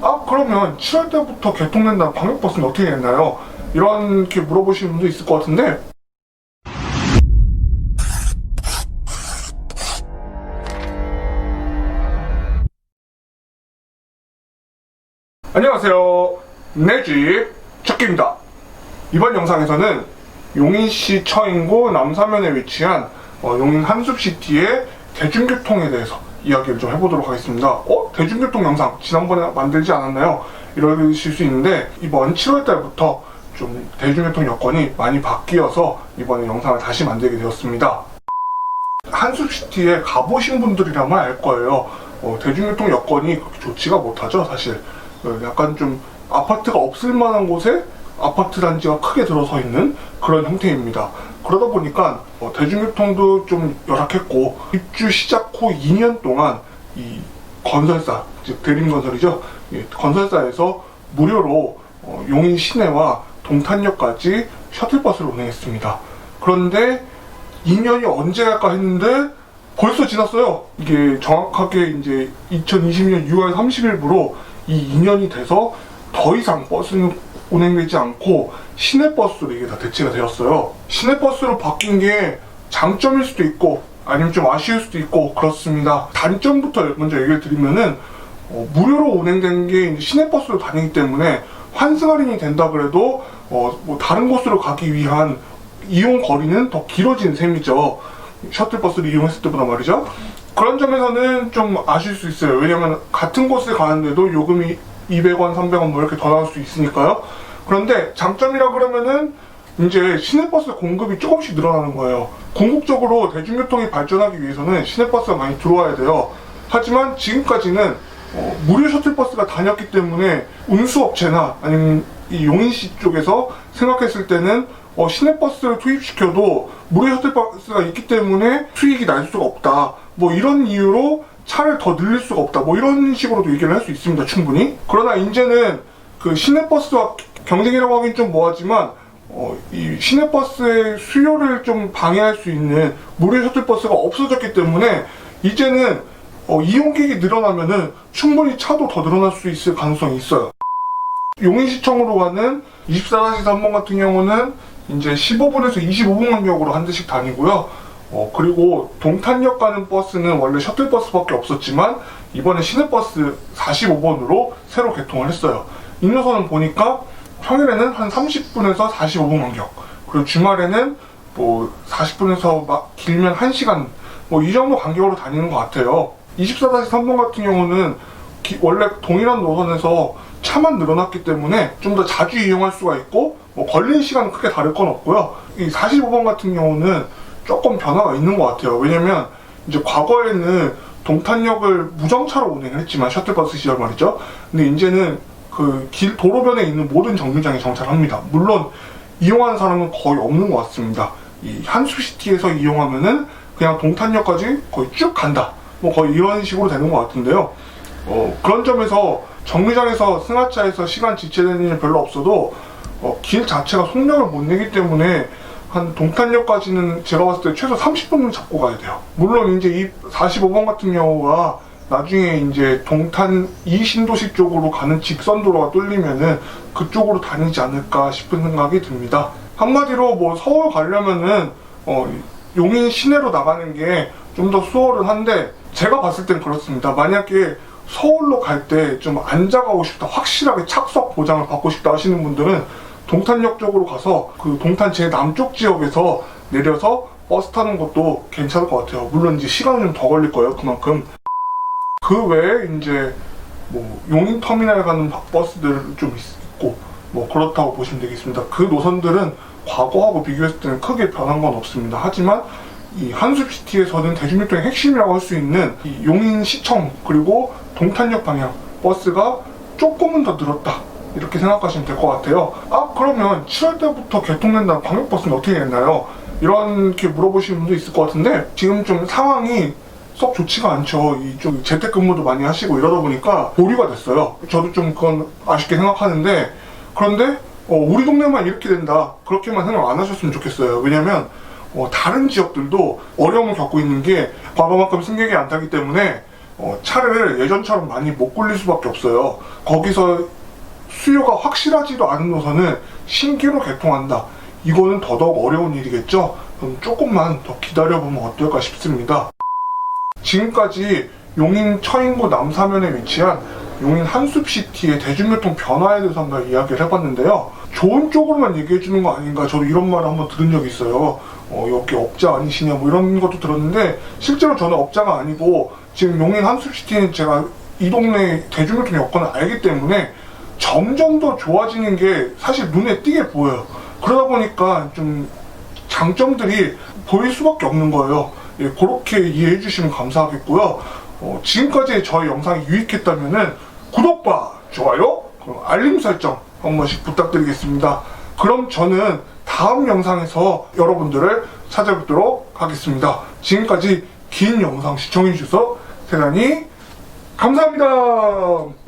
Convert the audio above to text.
그러면 7월 때부터 개통된다는 광역버스는 어떻게 됐나요? 이렇게 물어보시는 분도 있을 것 같은데, 안녕하세요. 내 집 찾기입니다. 이번 영상에서는 용인시 처인구 남사면에 위치한 용인 한숲시티의 대중교통에 대해서 이야기를 좀 해보도록 하겠습니다. 대중교통 영상 지난번에 만들지 않았나요? 이러실 수 있는데, 이번 7월달부터 좀 대중교통 여건이 많이 바뀌어서 이번에 영상을 다시 만들게 되었습니다. 한숲시티에 가보신 분들이라면 알 거예요. 대중교통 여건이 그렇게 좋지가 못하죠, 사실. 약간 좀 아파트가 없을 만한 곳에 아파트 단지가 크게 들어서 있는 그런 형태입니다. 그러다 보니까 대중교통도 좀 열악했고, 입주 시작 후 2년 동안 이 건설사, 즉 대림건설이죠, 건설사에서 무료로 용인 시내와 동탄역까지 셔틀버스를 운행했습니다. 그런데 2년이 언제 갈까 했는데 벌써 지났어요. 이게 정확하게 이제 2020년 6월 30일부로 이 2년이 돼서 더 이상 버스는 운행되지 않고 시내버스로 이게 다 대체가 되었어요. 시내버스로 바뀐 게 장점일 수도 있고 아니면 좀 아쉬울 수도 있고 그렇습니다. 단점부터 먼저 얘기를 드리면은 무료로 운행된 게 이제 시내버스로 다니기 때문에 환승 할인이 된다 그래도 뭐 다른 곳으로 가기 위한 이용 거리는 더 길어진 셈이죠. 셔틀버스를 이용했을 때보다 말이죠. 그런 점에서는 좀 아실 수 있어요. 왜냐면 같은 곳에 가는데도 요금이 200원, 300원 뭐 이렇게 더 나올 수 있으니까요. 그런데 장점이라 그러면은 이제 시내버스 공급이 조금씩 늘어나는 거예요. 궁극적으로 대중교통이 발전하기 위해서는 시내버스가 많이 들어와야 돼요. 하지만 지금까지는 무료 셔틀버스가 다녔기 때문에 운수업체나 아니면 이 용인시 쪽에서 생각했을 때는 시내버스를 투입시켜도 무료 셔틀버스가 있기 때문에 수익이 날 수가 없다, 뭐 이런 이유로 차를 더 늘릴 수가 없다, 뭐 이런 식으로도 얘기를 할 수 있습니다, 충분히. 그러나 이제는 그 시내버스와 경쟁이라고 하긴 좀 뭐하지만 이 시내버스의 수요를 좀 방해할 수 있는 무료 셔틀버스가 없어졌기 때문에 이제는 이용객이 늘어나면은 충분히 차도 더 늘어날 수 있을 가능성이 있어요. 용인시청으로 가는 24-3번 같은 경우는 이제 15분에서 25분 간격으로 한 대씩 다니고요. 그리고 동탄역 가는 버스는 원래 셔틀버스밖에 없었지만 이번에 시내버스 45번으로 새로 개통을 했어요. 이 노선은 보니까 평일에는 한 30분에서 45분 간격, 그리고 주말에는 뭐 40분에서 막 길면 1시간 뭐 이 정도 간격으로 다니는 것 같아요. 24-3번 같은 경우는 원래 동일한 노선에서 차만 늘어났기 때문에 좀 더 자주 이용할 수가 있고 뭐 걸리는 시간은 크게 다를 건 없고요. 이 45번 같은 경우는 조금 변화가 있는 것 같아요. 왜냐면 이제 과거에는 동탄역을 무정차로 운행을 했지만 셔틀버스 시절 말이죠. 근데 이제는 그 도로변에 있는 모든 정류장에 정차를 합니다. 물론 이용하는 사람은 거의 없는 것 같습니다. 이 한숲시티에서 이용하면은 그냥 동탄역까지 거의 쭉 간다, 뭐 거의 이런 식으로 되는 것 같은데요. 그런 점에서 정류장에서 승하차에서 시간 지체되는 일 별로 없어도 길 자체가 속력을 못 내기 때문에 한 동탄역까지는 제가 봤을 때 최소 30분은 잡고 가야 돼요. 물론 이제 이 45번 같은 경우가 나중에 이제 동탄 2신도시 쪽으로 가는 직선도로가 뚫리면은 그쪽으로 다니지 않을까 싶은 생각이 듭니다. 한마디로 뭐 서울 가려면은 용인 시내로 나가는 게 좀 더 수월은 한데, 제가 봤을 땐 그렇습니다. 만약에 서울로 갈 때 좀 앉아가고 싶다, 확실하게 착석 보장을 받고 싶다 하시는 분들은 동탄역 쪽으로 가서 그 동탄 제 남쪽 지역에서 내려서 버스 타는 것도 괜찮을 것 같아요. 물론 이제 시간은 좀 더 걸릴 거예요, 그만큼. 그 외에 이제 뭐 용인 터미널 가는 버스들 좀 있고 뭐 그렇다고 보시면 되겠습니다. 그 노선들은 과거하고 비교했을 때는 크게 변한 건 없습니다. 하지만 이 한숲시티에서는 대중교통의 핵심이라고 할 수 있는 이 용인시청 그리고 동탄역 방향 버스가 조금은 더 늘었다, 이렇게 생각하시면 될 것 같아요. 그러면 7월 때부터 개통된다는 광역버스는 어떻게 됐나요? 이렇게 물어보시는 분도 있을 것 같은데, 지금 좀 상황이 썩 좋지가 않죠. 좀 재택근무도 많이 하시고 이러다 보니까 보류가 됐어요. 저도 좀 그건 아쉽게 생각하는데, 그런데 우리 동네만 이렇게 된다, 그렇게만 생각 안 하셨으면 좋겠어요. 왜냐면 다른 지역들도 어려움을 겪고 있는 게 과거만큼 승객이 안 타기 때문에 차를 예전처럼 많이 못 굴릴 수밖에 없어요. 거기서 수요가 확실하지도 않은 노선을 신규로 개통한다. 이거는 더더욱 어려운 일이겠죠? 그럼 조금만 더 기다려보면 어떨까 싶습니다. 지금까지 용인 처인구 남사면에 위치한 용인 한숲시티의 대중교통 변화에 대해서 한번 이야기를 해봤는데요. 좋은 쪽으로만 얘기해주는 거 아닌가, 저도 이런 말을 한번 들은 적이 있어요. 여기 업자 아니시냐 뭐 이런 것도 들었는데, 실제로 저는 업자가 아니고 지금 용인 한숲시티는 제가 이 동네 대중교통 여건을 알기 때문에 점점 더 좋아지는 게 사실 눈에 띄게 보여요. 그러다 보니까 좀 장점들이 보일 수밖에 없는 거예요. 예, 그렇게 이해해 주시면 감사하겠고요. 지금까지 저희 영상이 유익했다면은 구독과 좋아요, 그리고 알림 설정 한 번씩 부탁드리겠습니다. 그럼 저는 다음 영상에서 여러분들을 찾아뵙도록 하겠습니다. 지금까지 긴 영상 시청해 주셔서 대단히 감사합니다.